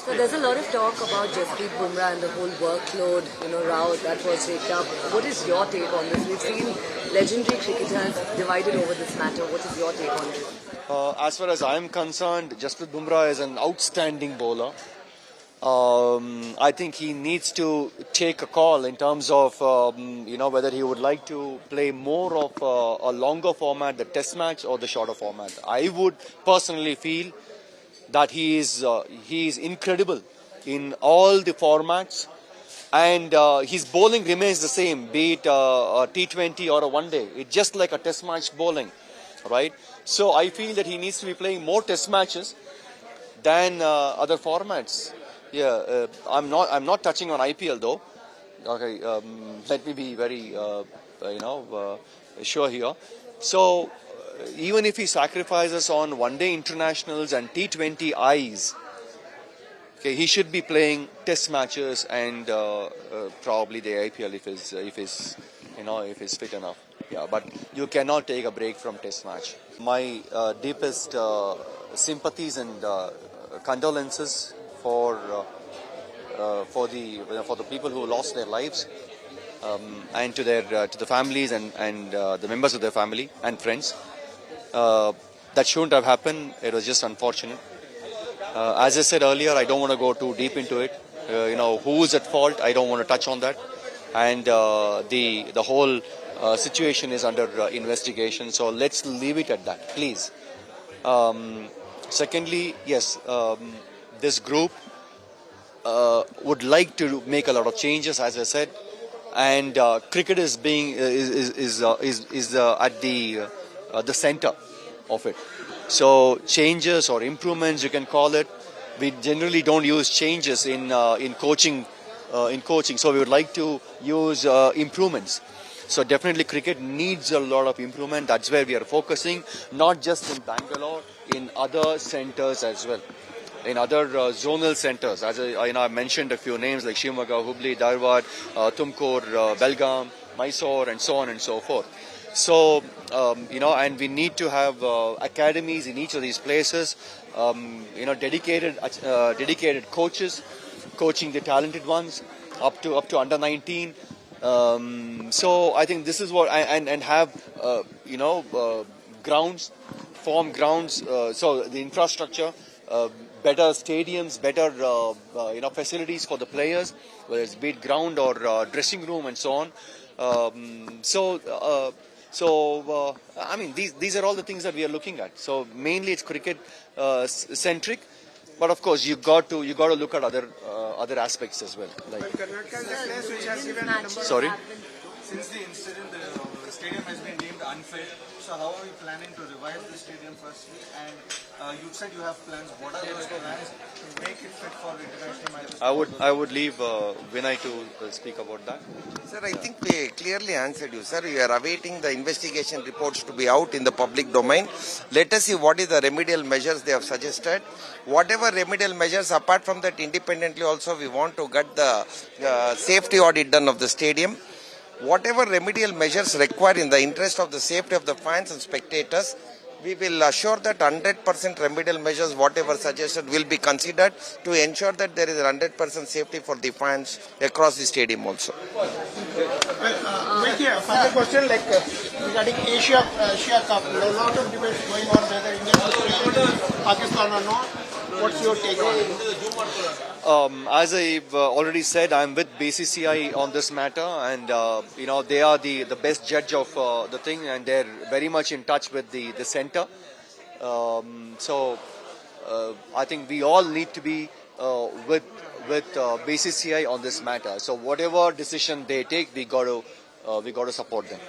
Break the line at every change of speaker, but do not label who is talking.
So there's a lot of talk about Jasprit Bumrah and the whole workload, row that was raked up. What is your take on this? We've seen legendary cricketers divided over this matter. What is your take on this?
As far as I am concerned, Jasprit Bumrah is an outstanding bowler. I think he needs to take a call in terms of, whether he would like to play more of a longer format, the test match, or the shorter format. I would personally feel that he is incredible in all the formats, and his bowling remains the same, be it a T20 or a one day. It's just like a test match bowling, right? So I feel that he needs to be playing more test matches than other formats. Yeah, I'm not touching on IPL though. Okay, let me be very sure here. So even if he sacrifices on one-day internationals and T20 Is, okay, he should be playing test matches and probably the IPL if he's fit enough. Yeah, but you cannot take a break from test match. My deepest sympathies and condolences for the people who lost their lives, and to the families and the members of their family and friends. That shouldn't have happened. It was just unfortunate. As I said earlier, I don't want to go too deep into it. Who is at fault? I don't want to touch on that. And the whole situation is under investigation. So let's leave it at that, please. Secondly, yes, this group would like to make a lot of changes, as I said, and cricket is at the center of it. So changes or improvements, you can call it. We generally don't use changes in coaching. So we would like to use improvements. So definitely cricket needs a lot of improvement. That's where we are focusing, not just in Bangalore, in other centers as well, in other zonal centers. As I mentioned a few names like Shimoga, Hubli, Dharwad, Tumkur, Belgaum, Mysore, and so on and so forth. So, and we need to have academies in each of these places, dedicated coaches, coaching the talented ones up to under 19. So I think this is what, and have, grounds, form grounds, so the infrastructure, better stadiums, better facilities for the players, whether it's be it ground or dressing room and so on. These are all the things that we are looking at. So mainly it's cricket centric, but of course you got to look at other aspects as well. Sorry.
Since the incident, the stadium has been deemed unfit. So how are you planning to revive the stadium firstly? And you said you have plans. What are those plans to make it fit for international matches?
I would leave Vinay to speak about that.
Sir, I think we clearly answered you, sir. We are awaiting the investigation reports to be out in the public domain. Let us see what is the remedial measures they have suggested. Whatever remedial measures, apart from that, independently also we want to get the safety audit done of the stadium. Whatever remedial measures required in the interest of the safety of the fans and spectators, we will assure that 100% remedial measures, whatever suggested, will be considered to ensure that there is 100% safety for the fans across the stadium also.
Final question, regarding Asia Cup, a lot of debates going on whether India should play Pakistan or not. What's your take on it?
As I've already said, I'm with BCCI on this matter, and they are the best judge of the thing, and they're very much in touch with the center. So I think we all need to be with BCCI on this matter. So whatever decision they take, we got to support them.